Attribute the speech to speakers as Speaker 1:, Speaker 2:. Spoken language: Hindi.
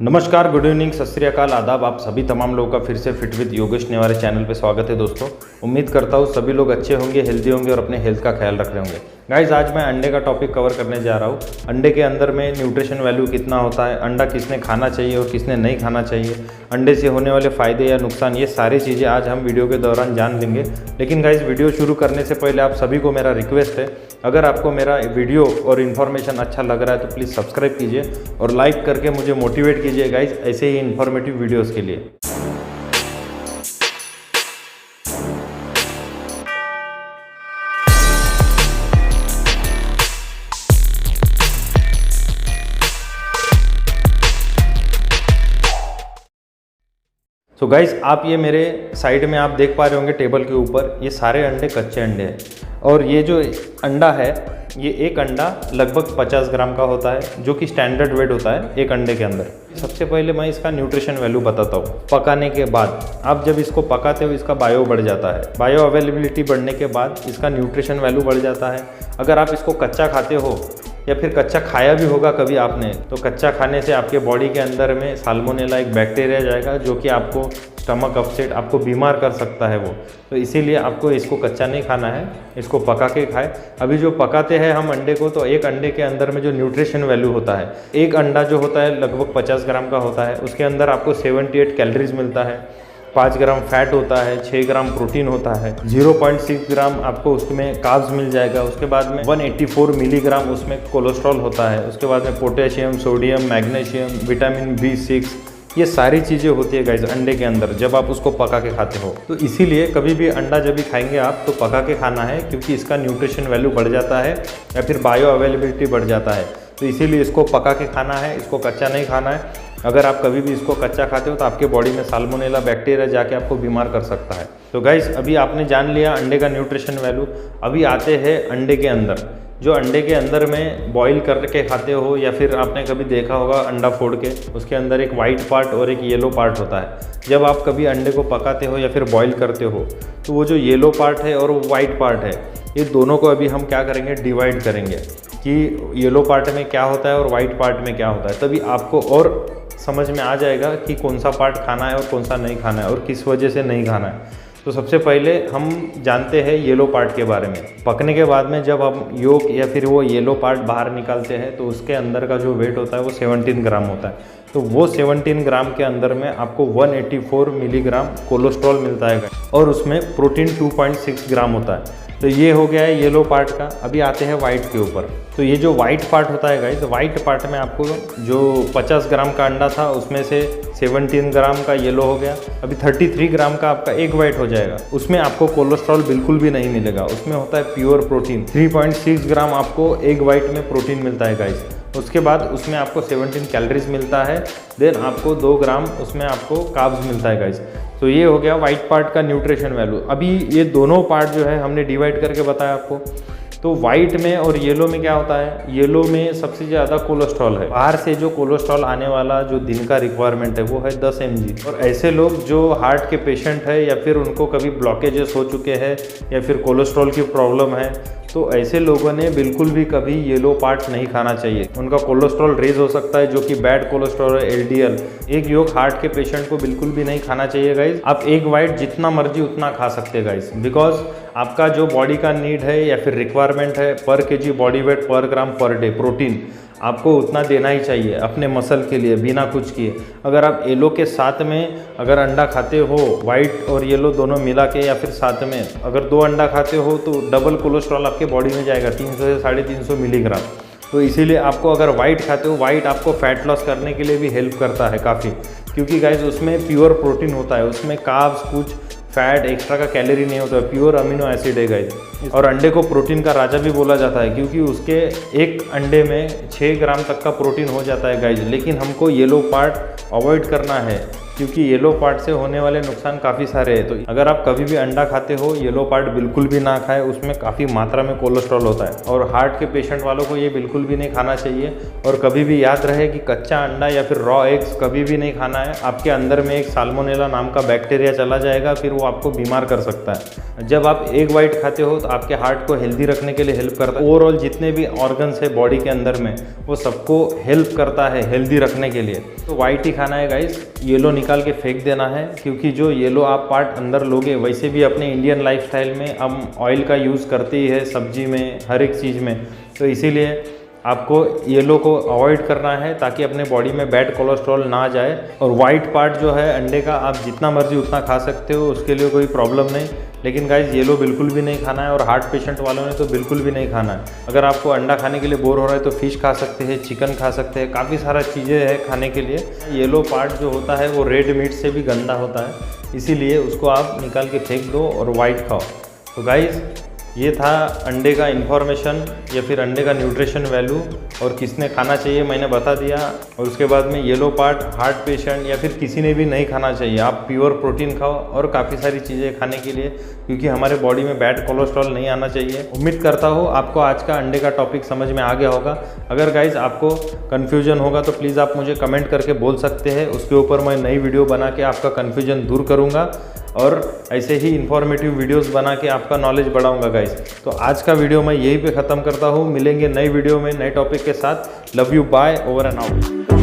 Speaker 1: नमस्कार, गुड इवनिंग, सत श्री अकाल, आदाब। आप सभी तमाम लोगों का फिर से fit with Yogesh Neware channel पे स्वागत है। दोस्तों, उम्मीद करता हूँ सभी लोग अच्छे होंगे, हेल्दी होंगे और अपने हेल्थ का ख्याल रख रहे होंगे। गाइज, आज मैं अंडे का टॉपिक कवर करने जा रहा हूँ। अंडे के अंदर में न्यूट्रिशन वैल्यू कितना होता है, अंडा किसने खाना चाहिए और किसने नहीं खाना चाहिए, अंडे से होने वाले फ़ायदे या नुकसान, ये सारी चीज़ें आज हम वीडियो के दौरान जान लेंगे। लेकिन गाइज, वीडियो शुरू करने से पहले आप सभी को मेरा रिक्वेस्ट है, अगर आपको मेरा वीडियो और इन्फॉर्मेशन अच्छा लग रहा है तो प्लीज़ सब्सक्राइब कीजिए और लाइक करके मुझे मोटिवेट कीजिए गाइज ऐसे ही इन्फॉर्मेटिव वीडियोस के लिए। तो गाइज, आप ये मेरे साइड में आप देख पा रहे होंगे टेबल के ऊपर, ये सारे अंडे कच्चे अंडे हैं। और ये जो अंडा है, ये एक अंडा लगभग 50 ग्राम का होता है, जो कि स्टैंडर्ड वेट होता है एक अंडे के अंदर। सबसे पहले मैं इसका न्यूट्रिशन वैल्यू बताता हूँ। पकाने के बाद आप जब इसको पकाते हो, इसका बायो बढ़ जाता है। बायो अवेलेबिलिटी बढ़ने के बाद इसका न्यूट्रिशन वैल्यू बढ़ जाता है। अगर आप इसको कच्चा खाते हो या फिर कच्चा खाया भी होगा कभी आपने, तो कच्चा खाने से आपके बॉडी के अंदर में साल्मोनेला एक बैक्टीरिया जाएगा, जो कि आपको स्टमक अपसेट, आपको बीमार कर सकता है वो। तो इसीलिए आपको इसको कच्चा नहीं खाना है, इसको पका के खाए। अभी जो पकाते हैं हम अंडे को, तो एक अंडे के अंदर में जो न्यूट्रिशन वैल्यू होता है, एक अंडा जो होता है लगभग 50 ग्राम का होता है, उसके अंदर आपको 78 कैलोरीज मिलता है, 5 ग्राम फैट होता है, 6 ग्राम प्रोटीन होता है, 0.6 ग्राम आपको उसमें कार्ब्स मिल जाएगा। उसके बाद में 184 मिलीग्राम उसमें कोलेस्ट्रॉल होता है। उसके बाद में potassium, sodium, magnesium, vitamin B6, ये सारी चीज़ें होती है गाइज अंडे के अंदर जब आप उसको पका के खाते हो। तो इसीलिए कभी भी अंडा जब भी खाएंगे आप, तो पका के खाना है, क्योंकि इसका न्यूट्रिशन वैल्यू बढ़ जाता है या फिर बायो अवेलेबिलिटी बढ़ जाता है। तो इसीलिए इसको पका के खाना है, इसको कच्चा नहीं खाना है। अगर आप कभी भी इसको कच्चा खाते हो तो आपके बॉडी में साल्मोनेला बैक्टीरिया जाके आपको बीमार कर सकता है। तो गाइज, अभी आपने जान लिया अंडे का न्यूट्रिशन वैल्यू। अभी आते हैं अंडे के अंदर। जो अंडे के अंदर में बॉईल करके खाते हो या फिर आपने कभी देखा होगा अंडा फोड़ के, उसके अंदर एक वाइट पार्ट और एक येलो पार्ट होता है। जब आप कभी अंडे को पकाते हो या फिर बॉईल करते हो, तो वो जो येलो पार्ट है और वो वाइट पार्ट है, ये दोनों को अभी हम क्या करेंगे, डिवाइड करेंगे कि येलो पार्ट में क्या होता है और वाइट पार्ट में क्या होता है। तभी आपको और समझ में आ जाएगा कि कौन सा पार्ट खाना है और कौन सा नहीं खाना है और किस वजह से नहीं खाना है। तो सबसे पहले हम जानते हैं येलो पार्ट के बारे में। पकने के बाद में जब हम योक या फिर वो येलो पार्ट बाहर निकालते हैं, तो उसके अंदर का जो वेट होता है वो 17 ग्राम होता है। तो वो 17 ग्राम के अंदर में आपको 184 मिलीग्राम कोलेस्ट्रॉल मिलता है और उसमें प्रोटीन 2.6 ग्राम होता है। तो ये हो गया है येलो पार्ट का। अभी आते हैं वाइट के ऊपर। तो ये जो वाइट पार्ट होता है गाइस, वाइट पार्ट में आपको जो 50 ग्राम का अंडा था, उसमें से 17 ग्राम का येलो हो गया। अभी 33 ग्राम का आपका एक वाइट हो जाएगा। उसमें आपको कोलेस्ट्रॉल बिल्कुल भी नहीं मिलेगा, उसमें होता है प्योर प्रोटीन। 3.6 ग्राम आपको एक वाइट में प्रोटीन मिलता है गाइस। उसके बाद उसमें आपको 17 कैलोरीज मिलता है। देन आपको 2 ग्राम उसमें आपको कार्ब्स मिलता है गाइस। तो ये हो गया वाइट पार्ट का न्यूट्रिशन वैल्यू। अभी ये दोनों पार्ट जो है हमने डिवाइड करके बताया आपको। तो वाइट में और येलो में क्या होता है, येलो में सबसे ज़्यादा कोलेस्ट्रॉल है। बाहर से जो कोलेस्ट्रॉल आने वाला जो दिन का रिक्वायरमेंट है वो है 10 mg। और ऐसे लोग जो हार्ट के पेशेंट है या फिर उनको कभी ब्लॉकेजेस हो चुके हैं या फिर कोलेस्ट्रॉल की प्रॉब्लम है, तो ऐसे लोगों ने बिल्कुल भी कभी येलो पार्ट नहीं खाना चाहिए। उनका कोलेस्ट्रॉल रेज हो सकता है, जो कि बैड कोलेस्ट्रॉल है, LDL। एक योग हार्ट के पेशेंट को बिल्कुल भी नहीं खाना चाहिए गाइज। आप एक वाइट जितना मर्जी उतना खा सकते हैं गाइज, बिकॉज आपका जो बॉडी का नीड है या फिर रिक्वायरमेंट है पर kg बॉडी वेट पर ग्राम पर डे प्रोटीन, आपको उतना देना ही चाहिए अपने मसल के लिए बिना कुछ किए। अगर आप येलो के साथ में अगर अंडा खाते हो, वाइट और येलो दोनों मिला के या फिर साथ में अगर 2 अंडा खाते हो, तो डबल कोलेस्ट्रॉल आपके बॉडी में जाएगा, 300 से 350 मिलीग्राम। तो इसीलिए आपको अगर वाइट खाते हो, वाइट आपको फैट लॉस करने के लिए भी हेल्प करता है काफ़ी, क्योंकि गाइज उसमें प्योर प्रोटीन होता है, उसमें कार्ब्स कुछ फैट एक्स्ट्रा का कैलोरी नहीं होता है, प्योर अमीनो एसिड है गाइस। और अंडे को प्रोटीन का राजा भी बोला जाता है, क्योंकि उसके एक अंडे में 6 ग्राम तक का प्रोटीन हो जाता है गाइस। लेकिन हमको येलो पार्ट अवॉइड करना है, क्योंकि येलो पार्ट से होने वाले नुकसान काफ़ी सारे हैं। तो अगर आप कभी भी अंडा खाते हो, येलो पार्ट बिल्कुल भी ना खाएं, उसमें काफ़ी मात्रा में कोलेस्ट्रॉल होता है। और हार्ट के पेशेंट वालों को ये बिल्कुल भी नहीं खाना चाहिए। और कभी भी याद रहे कि कच्चा अंडा या फिर रॉ एग्स कभी भी नहीं खाना है। आपके अंदर में एक साल्मोनेला नाम का बैक्टीरिया चला जाएगा, फिर वो आपको बीमार कर सकता है। जब आप एग वाइट खाते हो तो आपके हार्ट को हेल्दी रखने के लिए हेल्प करता है। ओवरऑल जितने भी ऑर्गन्स है बॉडी के अंदर में वो सबको हेल्प करता है हेल्दी रखने के लिए। तो वाइट ही खाना है गाइस, येलो निकाल के फेंक देना है, क्योंकि जो येलो आप पार्ट अंदर लोगे वैसे भी अपने इंडियन लाइफस्टाइल में हम ऑयल का यूज़ करते ही है, सब्जी में, हर एक चीज़ में। तो इसीलिए आपको येलो को अवॉइड करना है ताकि अपने बॉडी में बैड कोलेस्ट्रॉल ना जाए। और वाइट पार्ट जो है अंडे का आप जितना मर्जी उतना खा सकते हो, उसके लिए कोई प्रॉब्लम नहीं। लेकिन गाइज येलो बिल्कुल भी नहीं खाना है, और हार्ट पेशेंट वालों ने तो बिल्कुल भी नहीं खाना है। अगर आपको अंडा खाने के लिए बोर हो रहा है तो फिश खा सकते हैं, चिकन खा सकते हैं, काफ़ी सारा चीज़ें हैं खाने के लिए। येलो पार्ट जो होता है वो रेड मीट से भी गंदा होता है, इसीलिए उसको आप निकाल के फेंक दो और वाइट खाओ। तो गाइज़ ये था अंडे का इन्फॉर्मेशन या फिर अंडे का न्यूट्रिशन वैल्यू, और किसने खाना चाहिए मैंने बता दिया। और उसके बाद में येलो पार्ट हार्ट पेशेंट या फिर किसी ने भी नहीं खाना चाहिए। आप प्योर प्रोटीन खाओ और काफ़ी सारी चीज़ें खाने के लिए, क्योंकि हमारे बॉडी में बैड कोलेस्ट्रॉल नहीं आना चाहिए। उम्मीद करता हूँ आपको आज का अंडे का टॉपिक समझ में आ गया होगा। अगर गाइज आपको कन्फ्यूजन होगा तो प्लीज़ आप मुझे कमेंट करके बोल सकते हैं, उसके ऊपर मैं नई वीडियो बना के आपका कन्फ्यूजन दूर करूँगा और ऐसे ही इन्फॉर्मेटिव वीडियोस बना के आपका नॉलेज बढ़ाऊंगा गाइस। तो आज का वीडियो मैं यहीं पे ख़त्म करता हूँ, मिलेंगे नई वीडियो में नए टॉपिक के साथ। Love you, bye, over and out.